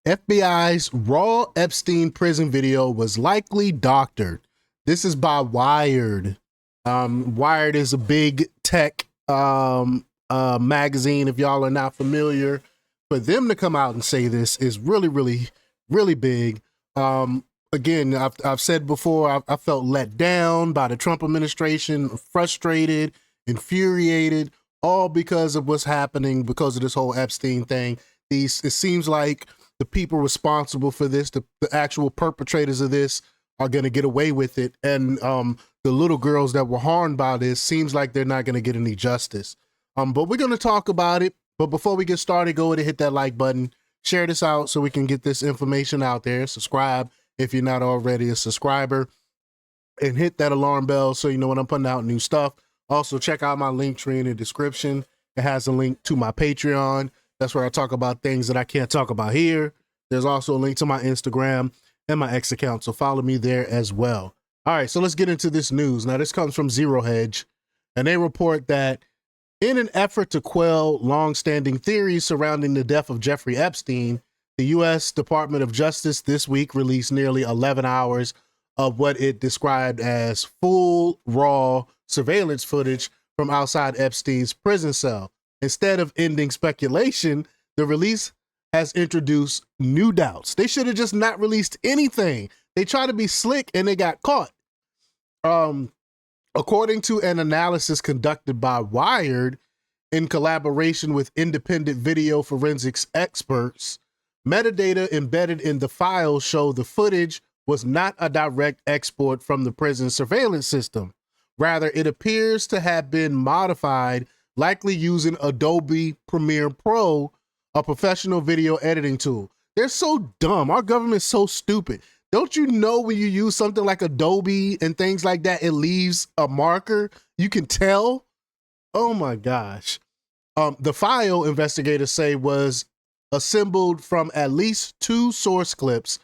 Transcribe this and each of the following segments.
FBI's raw Epstein prison video was likely doctored. This is by Wired. Wired is a big tech magazine. If y'all are not familiar, for them to come out and say this is really, really, really big. Again, I've said before, I felt let down by the Trump administration, frustrated, infuriated, all because of what's happening because of this whole Epstein thing. It seems like the people responsible for this, the actual perpetrators of this, are going to get away with it. And the little girls that were harmed by this seems like they're not going to get any justice. But we're going to talk about it. But before we get started, go ahead and hit that like button. Share this out so we can get this information out there. Subscribe if you're not already a subscriber. And hit that alarm bell so you know when I'm putting out new stuff. Also, check out my link tree in the description. It has a link to my Patreon. That's where I talk about things that I can't talk about here. There's also a link to my Instagram and my X account, so follow me there as well. All right, so let's get into this news. Now, this comes from Zero Hedge, and they report that in an effort to quell long-standing theories surrounding the death of Jeffrey Epstein, the U.S. Department of Justice this week released nearly 11 hours of what it described as full, raw surveillance footage from outside Epstein's prison cell. Instead of ending speculation, the release has introduced new doubts. They should have just not released anything. They tried to be slick and they got caught. According to an analysis conducted by Wired in collaboration with independent video forensics experts, metadata embedded in the files show the footage was not a direct export from the prison surveillance system. Rather, it appears to have been modified, likely using Adobe Premiere Pro, a professional video editing tool. They're so dumb. Our government's so stupid. Don't you know when you use something like Adobe and things like that, it leaves a marker? You can tell. Oh my gosh. The file, investigators say, was assembled from at least 2 source clips,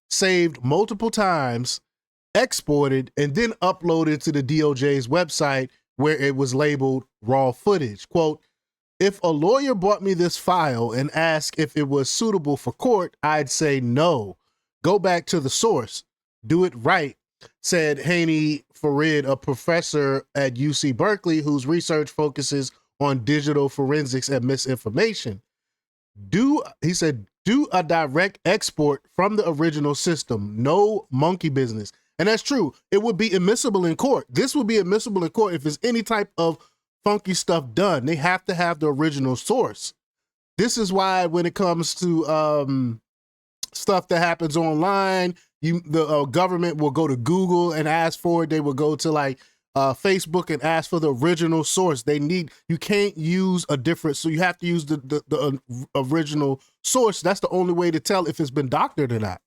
saved multiple times, exported, and then uploaded to the DOJ's website where it was labeled raw footage. Quote, "If a lawyer brought me this file and asked if it was suitable for court, I'd say no. Go back to the source. Do it right," said Haney Farid, a professor at UC Berkeley whose research focuses on digital forensics and misinformation. He said, do a direct export from the original system. No monkey business. And that's true. It would be admissible in court. This would be admissible in court if there's any type of funky stuff done. They have to have the original source. This is why when it comes to stuff that happens online, the government will go to Google and ask for it. They will go to like Facebook and ask for the original source. You can't use a different, so you have to use the original source. That's the only way to tell if it's been doctored or not.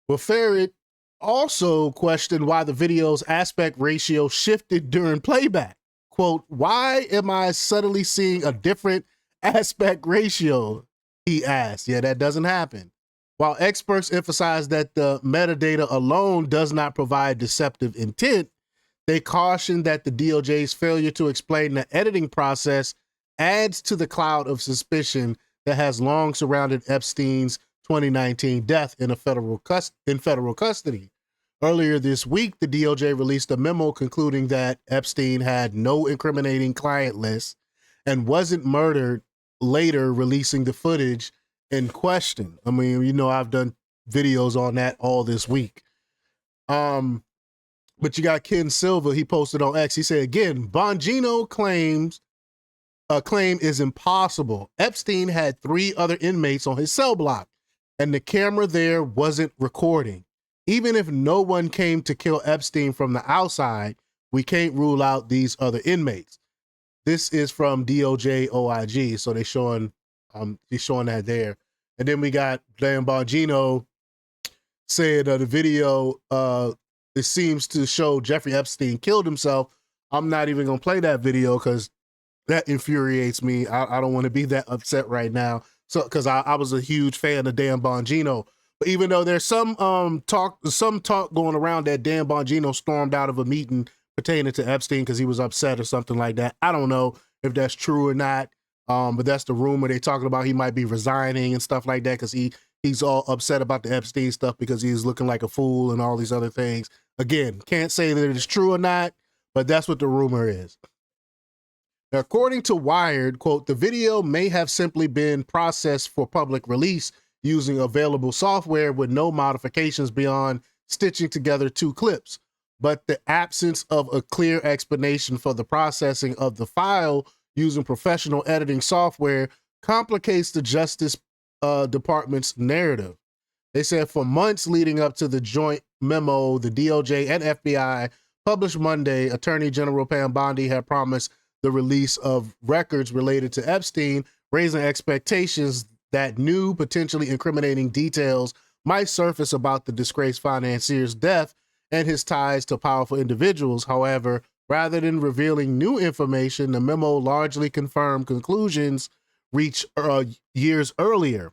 Well, Farid also questioned why the video's aspect ratio shifted during playback. Quote, "Why am I suddenly seeing a different aspect ratio?" he asked. Yeah, that doesn't happen. While experts emphasize that the metadata alone does not provide deceptive intent, they caution that the DOJ's failure to explain the editing process adds to the cloud of suspicion that has long surrounded Epstein's 2019 death in federal custody. Earlier this week, the DOJ released a memo concluding that Epstein had no incriminating client list and wasn't murdered, later releasing the footage in question. I mean, you know, I've done videos on that all this week. But you got Ken Silva, he posted on X. He said, again, Bongino claim is impossible. Epstein had 3 other inmates on his cell block, and the camera there wasn't recording. Even if no one came to kill Epstein from the outside, we can't rule out these other inmates. This is from DOJ OIG, so he's showing that there. And then we got Dan Bongino said the video, it seems to show Jeffrey Epstein killed himself. I'm not even gonna play that video because that infuriates me. I don't want to be that upset right now. So, because I was a huge fan of Dan Bongino. But even though there's some talk going around that Dan Bongino stormed out of a meeting pertaining to Epstein because he was upset or something like that. I don't know if that's true or not. But that's the rumor. They talking about he might be resigning and stuff like that because he's all upset about the Epstein stuff because he's looking like a fool and all these other things. Again, can't say that it's true or not, but that's what the rumor is. Now, according to Wired, quote, the video may have simply been processed for public release using available software with no modifications beyond stitching together two clips. But the absence of a clear explanation for the processing of the file using professional editing software complicates the Justice Department's narrative. They said for months leading up to the joint memo, the DOJ and FBI published Monday, Attorney General Pam Bondi had promised the release of records related to Epstein, raising expectations that new, potentially incriminating details might surface about the disgraced financier's death and his ties to powerful individuals. However, rather than revealing new information, the memo largely confirmed conclusions reached years earlier.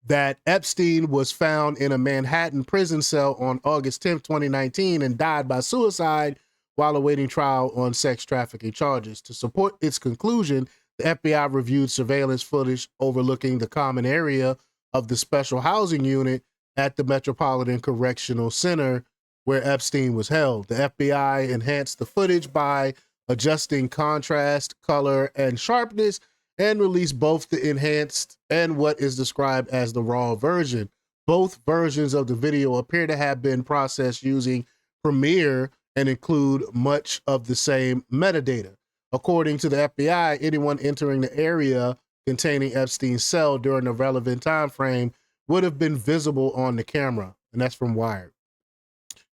That Epstein was found in a Manhattan prison cell on August 10th, 2019, and died by suicide while awaiting trial on sex trafficking charges. To support its conclusion, the FBI reviewed surveillance footage overlooking the common area of the special housing unit at the Metropolitan Correctional Center where Epstein was held. The FBI enhanced the footage by adjusting contrast, color, and sharpness, and released both the enhanced and what is described as the raw version. Both versions of the video appear to have been processed using Premiere and include much of the same metadata. According to the FBI, anyone entering the area containing Epstein's cell during the relevant time frame would have been visible on the camera, and that's from Wired.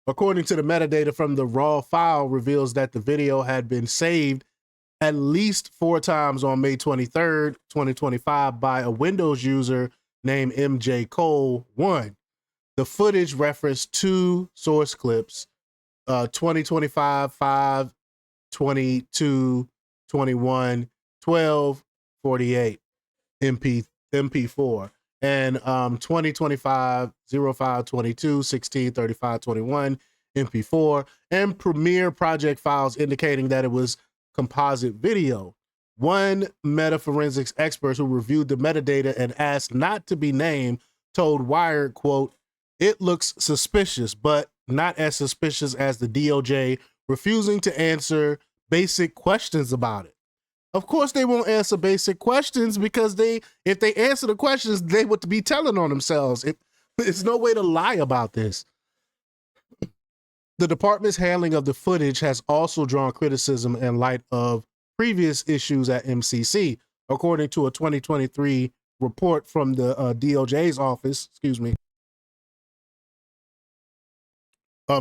According to the metadata from the raw file, reveals that the video had been saved at least 4 times on May 23rd, 2025 by a Windows user named MJ Cole 1. The footage referenced 2 source clips, 2025, 5, 22, 21, 12, 48 MP4, and 2025, 05, 22, 16, 35, 21 MP4, and Premiere project files indicating that it was composite video. One metaforensics expert who reviewed the metadata and asked not to be named told Wired, quote, it looks suspicious, but not as suspicious as the DOJ refusing to answer basic questions about it. Of course they won't answer basic questions because if they answer the questions, they would be telling on themselves. There's no way to lie about this. The department's handling of the footage has also drawn criticism in light of previous issues at MCC. According to a 2023 report from the DOJ's office,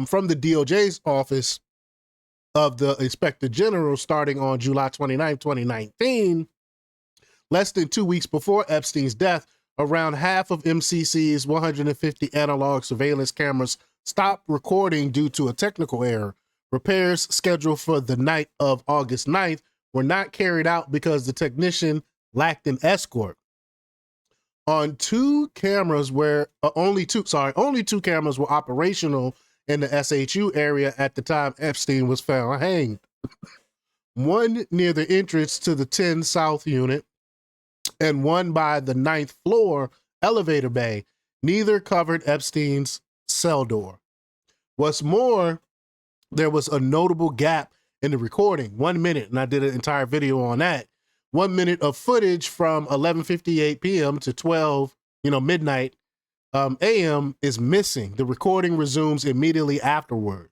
from the DOJ's office of the Inspector General starting on July 29, 2019, less than 2 weeks before Epstein's death, around half of MCC's 150 analog surveillance cameras stopped recording due to a technical error. Repairs scheduled for the night of August 9th were not carried out because the technician lacked an escort. On 2 cameras where only two cameras were operational in the SHU area at the time Epstein was found hanged. One near the entrance to the 10 South unit and one by the 9th floor elevator bay. Neither covered Epstein's cell door. What's more, there was a notable gap in the recording, 1 minute, and I did an entire video on that. 1 minute of footage from 11:58 p.m. to 12, midnight a.m. is missing. The recording resumes immediately afterward.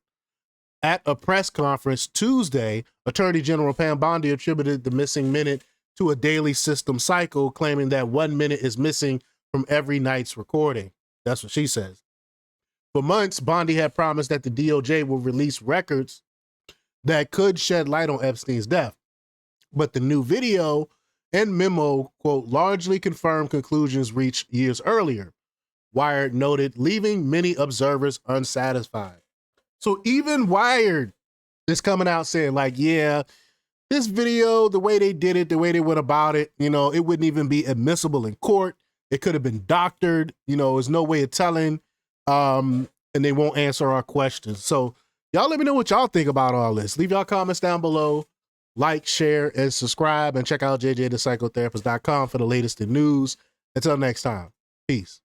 At a press conference Tuesday, Attorney General Pam Bondi attributed the missing minute to a daily system cycle, claiming that 1 minute is missing from every night's recording. That's what she says. For months, Bondi had promised that the DOJ will release records that could shed light on Epstein's death. But the new video and memo, quote, largely confirmed conclusions reached years earlier, Wired noted, leaving many observers unsatisfied. So even Wired is coming out saying, like, yeah, this video, the way they did it, the way they went about it, it wouldn't even be admissible in court. It could have been doctored. There's no way of telling. And they won't answer our questions. So y'all let me know what y'all think about all this. Leave y'all comments down below. Like, share, and subscribe, and check out jjthepsychotherapist.com for the latest in news. Until next time, peace.